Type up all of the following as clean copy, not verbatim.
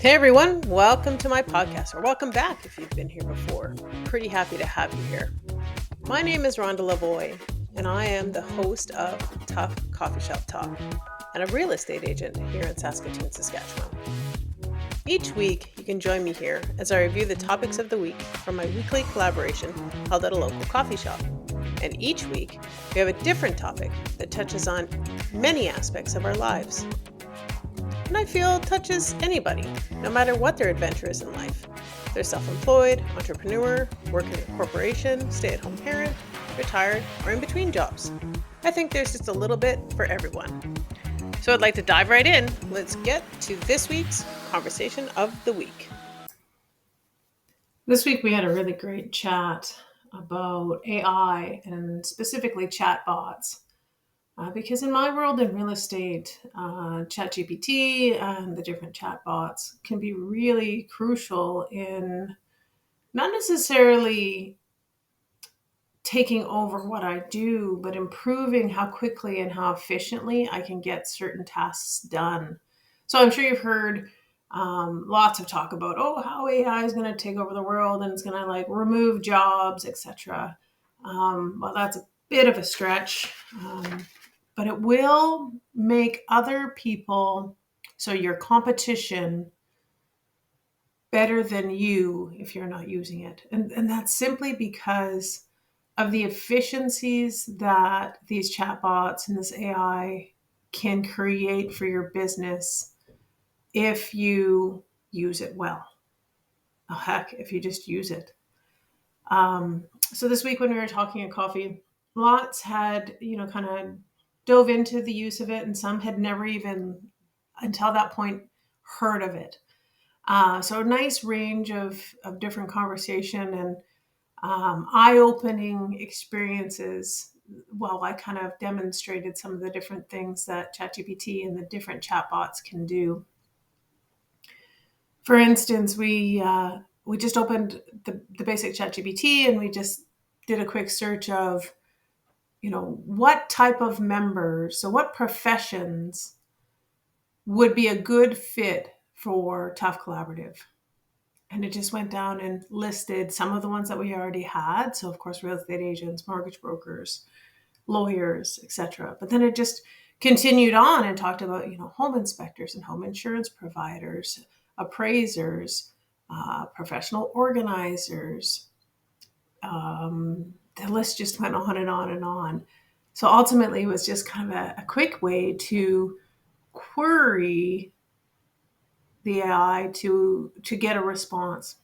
Hey everyone, welcome to my podcast, or welcome back if you've been here before. Pretty happy to have you here. My name is Rhonda, and I am the host of Tough Coffee Shop Talk and a real estate agent here in Saskatoon, Saskatchewan. Each week, you can join me here as I review the topics of the week from my weekly collaboration held at a local coffee shop. And each week, we have a different topic that touches on many aspects of our lives. And I feel touches anybody, no matter what their adventure is in life. They're self-employed, entrepreneur, working in a corporation, stay-at-home parent, retired, or in between jobs. I think there's just a little bit for everyone. So I'd like to dive right in. Let's get to this week's conversation of the week. This week we had a really great chat about AI and specifically chatbots. Because in my world in real estate, ChatGPT and the different chatbots can be really crucial in not necessarily taking over what I do, but improving how quickly and how efficiently I can get certain tasks done. So I'm sure you've heard lots of talk about, how AI is going to take over the world and it's going to remove jobs, etc. Well, that's a bit of a stretch. But it will make other people, so your competition, better than you if you're not using it. And that's simply because of the efficiencies that these chatbots and this AI can create for your business if you use it well. Oh, heck, if you just use it. So this week when we were talking at coffee, lots had, kind of dove into the use of it, and some had never even, until that point, heard of it. So a nice range of different conversation and eye-opening experiences while I kind of demonstrated some of the different things that ChatGPT and the different chatbots can do. For instance, we just opened the basic ChatGPT and we just did a quick search of, what type of members, so what professions would be a good fit for Tough Collaborative. And it just went down and listed some of the ones that we already had. So of course, real estate agents, mortgage brokers, lawyers, etc. But then it just continued on and talked about, home inspectors and home insurance providers, appraisers, professional organizers. The list just went on and on and on. So ultimately, it was just kind of a quick way to query the AI to get a response.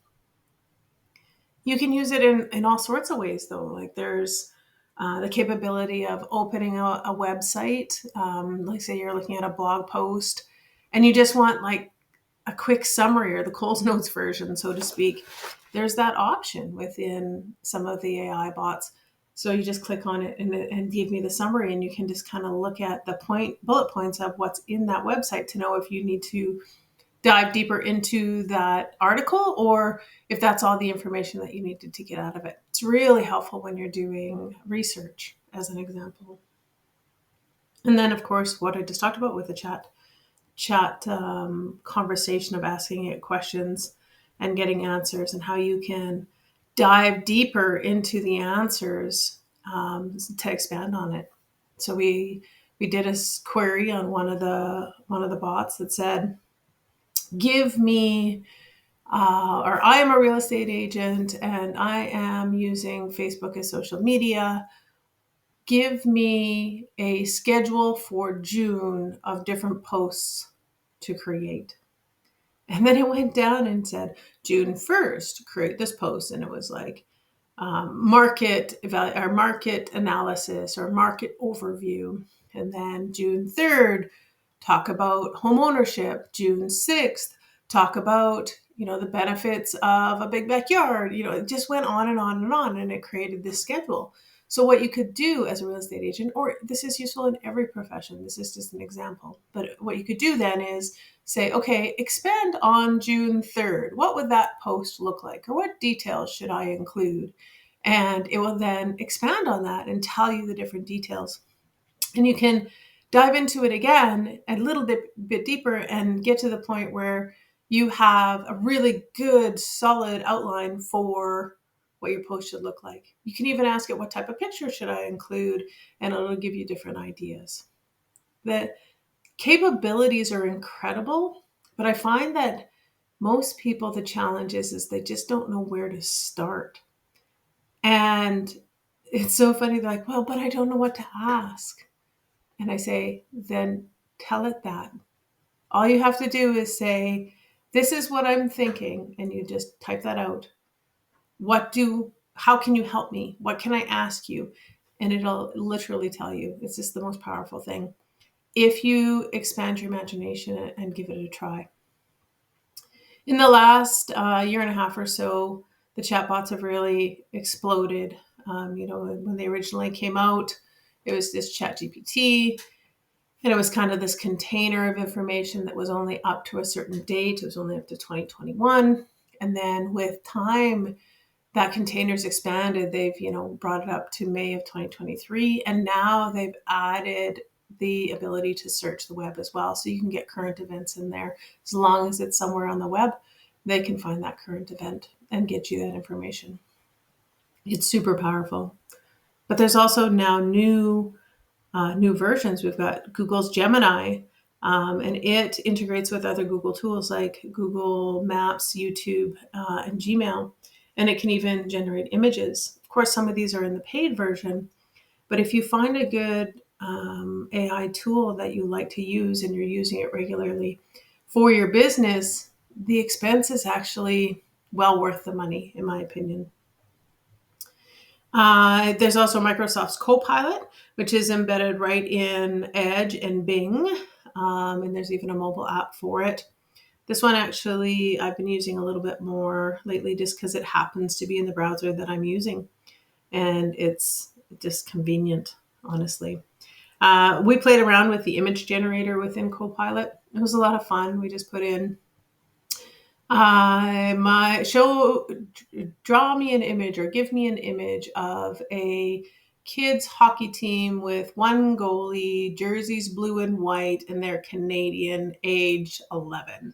You can use it in all sorts of ways, though. Like there's the capability of opening a website. Like say you're looking at a blog post and you just want like a quick summary or the Coles Notes version, so to speak. There's that option within some of the AI bots. So you just click on it and give me the summary, and you can just kind of look at the bullet points of what's in that website to know if you need to dive deeper into that article or if that's all the information that you needed to get out of it. It's really helpful when you're doing research, as an example. And then, of course, what I just talked about with the chat conversation of asking it questions and getting answers, and how you can dive deeper into the answers to expand on it. So we did a query on one of the bots that said, give me, or I am a real estate agent and I am using Facebook as social media. Give me a schedule for June of different posts to create. And then it went down and said, June 1st, create this post. And it was like market analysis or market overview. And then June 3rd, talk about home ownership. June 6th, talk about, the benefits of a big backyard. It just went on and on and on, and it created this schedule. So what you could do as a real estate agent, or this is useful in every profession, this is just an example, but what you could do then is say, okay, expand on June 3rd. What would that post look like? Or what details should I include? And it will then expand on that and tell you the different details. And you can dive into it again a little bit deeper and get to the point where you have a really good, solid outline for what your post should look like. You can even ask it, what type of picture should I include? And it'll give you different ideas. The capabilities are incredible, but I find that most people, the challenge is they just don't know where to start. And it's so funny. They're like, well, but I don't know what to ask. And I say, then tell it that. All you have to do is say, this is what I'm thinking. And you just type that out. How can you help me? What can I ask you? And it'll literally tell you. It's just the most powerful thing if you expand your imagination and give it a try. In the last year and a half or so, the chatbots have really exploded. When they originally came out, it was this ChatGPT, and it was kind of this container of information that was only up to a certain date. It was only up to 2021. And then with time, that container's expanded. They've, brought it up to May of 2023. And now they've added the ability to search the web as well. So you can get current events in there. As long as it's somewhere on the web, they can find that current event and get you that information. It's super powerful. But there's also now new versions. We've got Google's Gemini, and it integrates with other Google tools like Google Maps, YouTube, and Gmail. And it can even generate images. Of course, some of these are in the paid version, but if you find a good AI tool that you like to use and you're using it regularly for your business, the expense is actually well worth the money, in my opinion. There's also Microsoft's Copilot, which is embedded right in Edge and Bing. And there's even a mobile app for it. This one actually I've been using a little bit more lately just because it happens to be in the browser that I'm using. And it's just convenient, honestly. We played around with the image generator within Copilot. It was a lot of fun. We just put in draw me an image or give me an image of a kids hockey team with one goalie, jerseys blue and white, and they're Canadian, age 11.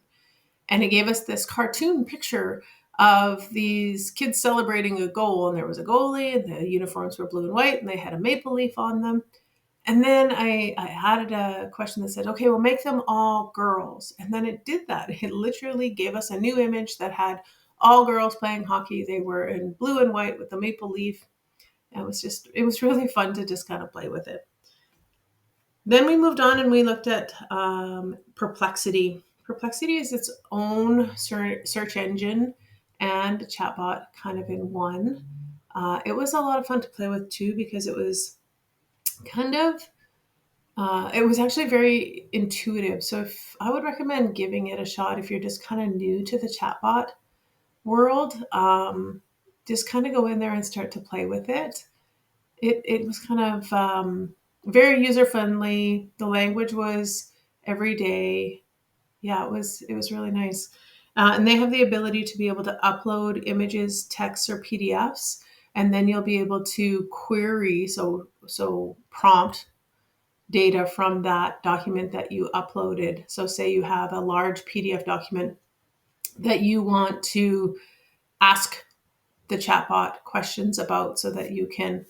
And it gave us this cartoon picture of these kids celebrating a goal, and there was a goalie, and the uniforms were blue and white, and they had a maple leaf on them. And then I added a question that said, okay, well, make them all girls. And then it did that. It literally gave us a new image that had all girls playing hockey. They were in blue and white with the maple leaf. It was really fun to just kind of play with it. Then we moved on and we looked at Perplexity. Perplexity is its own search engine and a chatbot kind of in one. It was a lot of fun to play with too, because it was it was actually very intuitive. So if I would recommend giving it a shot if you're just kind of new to the chatbot world, just kind of go in there and start to play with it. It was kind of very user friendly. The language was everyday. Yeah, it was really nice. And they have the ability to be able to upload images, texts, or PDFs, and then you'll be able to query, so prompt data from that document that you uploaded. So say you have a large PDF document that you want to ask the chatbot questions about so that you can,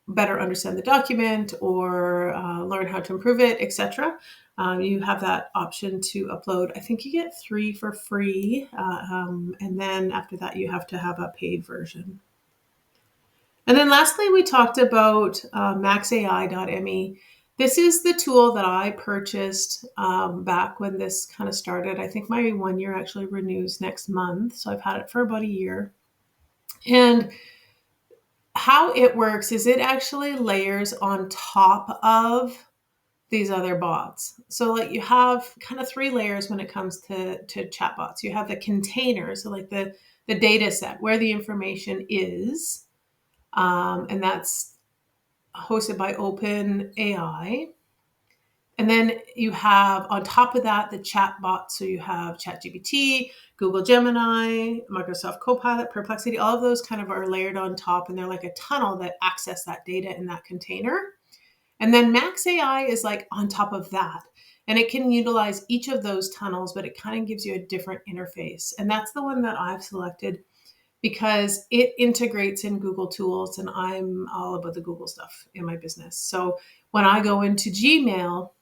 better understand the document or learn how to improve it, etc. You have that option to upload. I think you get 3 for free. And then after that, you have to have a paid version. And then lastly, we talked about maxai.me. This is the tool that I purchased back when this kind of started. I think my 1 year actually renews next month. So I've had it for about a year. And how it works is it actually layers on top of these other bots. So like you have kind of 3 layers when it comes to chatbots. You have the container, so like the data set where the information is. And that's hosted by OpenAI. And then you have on top of that the chatbot. So you have ChatGPT, Google Gemini, Microsoft Copilot, Perplexity. All of those kind of are layered on top, and they're like a tunnel that access that data in that container. And then Max AI is like on top of that. And it can utilize each of those tunnels, but it kind of gives you a different interface. And that's the one that I've selected because it integrates in Google Tools, and I'm all about the Google stuff in my business. So when I go into Gmail,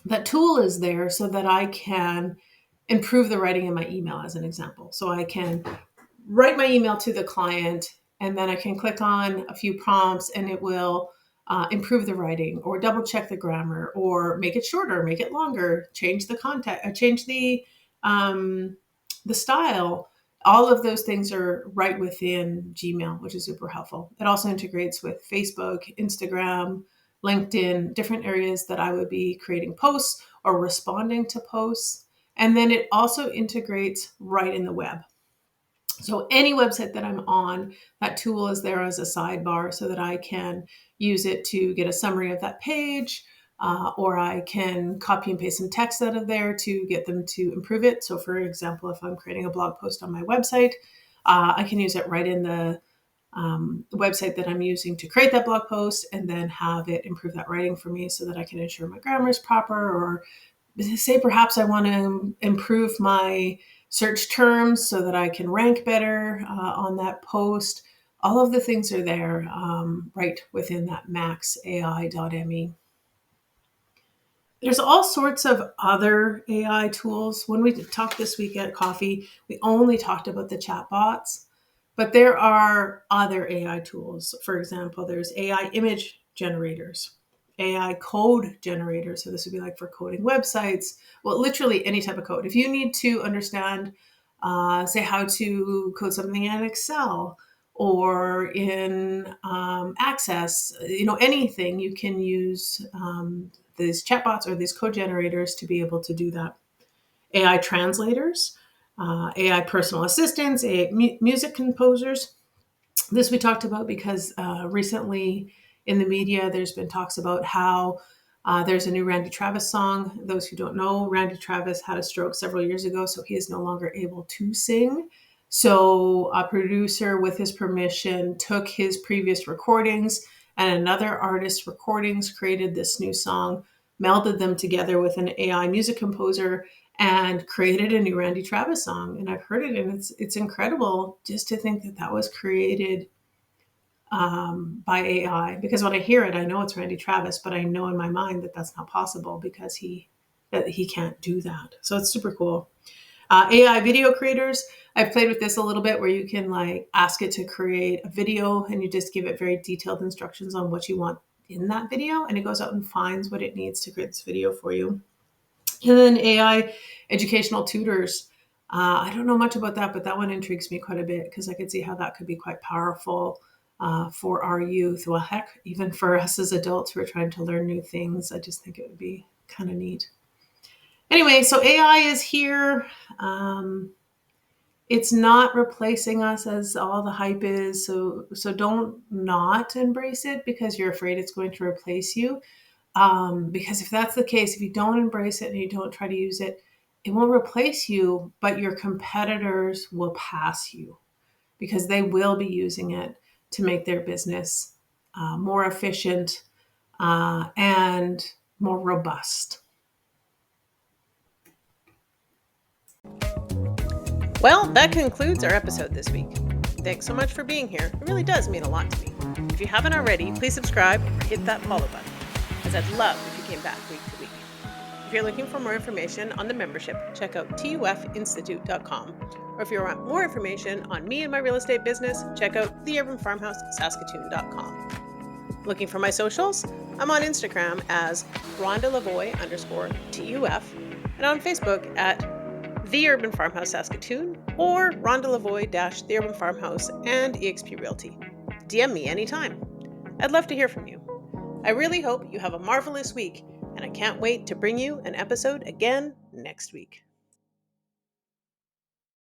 that tool is there so that I can improve the writing in my email, as an example. So I can write my email to the client, and then I can click on a few prompts and it will improve the writing or double check the grammar or make it shorter, make it longer, change the content, change the style. All of those things are right within Gmail, which is super helpful. It also integrates with Facebook, Instagram, LinkedIn, different areas that I would be creating posts or responding to posts. And then it also integrates right in the web. So any website that I'm on, that tool is there as a sidebar so that I can use it to get a summary of that page, or I can copy and paste some text out of there to get them to improve it. So for example, if I'm creating a blog post on my website, I can use it right in the website that I'm using to create that blog post, and then have it improve that writing for me so that I can ensure my grammar is proper, or say perhaps I want to improve my search terms so that I can rank better on that post. All of the things are there right within that maxai.me. There's all sorts of other AI tools. When we talked this week at coffee, we only talked about the chatbots, but there are other AI tools. For example, there's AI image generators, AI code generators. So this would be like for coding websites. Well, literally any type of code. If you need to understand, say, how to code something in Excel or in Access, anything, you can use these chatbots or these code generators to be able to do that. AI translators, AI personal assistants, AI music composers. This we talked about because recently in the media, there's been talks about how there's a new Randy Travis song. Those who don't know, Randy Travis had a stroke several years ago, so he is no longer able to sing. So a producer, with his permission, took his previous recordings and another artist's recordings, created this new song, melded them together with an AI music composer, and created a new Randy Travis song. And I've heard it, and it's incredible just to think that that was created by AI. Because when I hear it, I know it's Randy Travis, but I know in my mind that that's not possible because he can't do that. So it's super cool. AI video creators. I've played with this a little bit, where you can like ask it to create a video and you just give it very detailed instructions on what you want in that video, and it goes out and finds what it needs to create this video for you. And then AI educational tutors. I don't know much about that, but that one intrigues me quite a bit because I could see how that could be quite powerful for our youth. Well, heck, even for us as adults who are trying to learn new things. I just think it would be kind of neat. Anyway, so AI is here. It's not replacing us as all the hype is. So don't not embrace it because you're afraid it's going to replace you. Because if that's the case, if you don't embrace it and you don't try to use it, it won't replace you, but your competitors will pass you because they will be using it to make their business more efficient and more robust. Well, that concludes our episode this week. Thanks so much for being here. It really does mean a lot to me. If you haven't already, please subscribe or hit that follow button, as I'd love if you came back week to week. If you're looking for more information on the membership, check out tufinstitute.com. Or if you want more information on me and my real estate business, check out theurbanfarmhousesaskatoon.com. Looking for my socials? I'm on Instagram as rhonda_tuf and on Facebook at The Urban Farmhouse Saskatoon or Rhonda Lavoie - The Urban Farmhouse and eXp Realty. DM me anytime. I'd love to hear from you. I really hope you have a marvelous week, and I can't wait to bring you an episode again next week.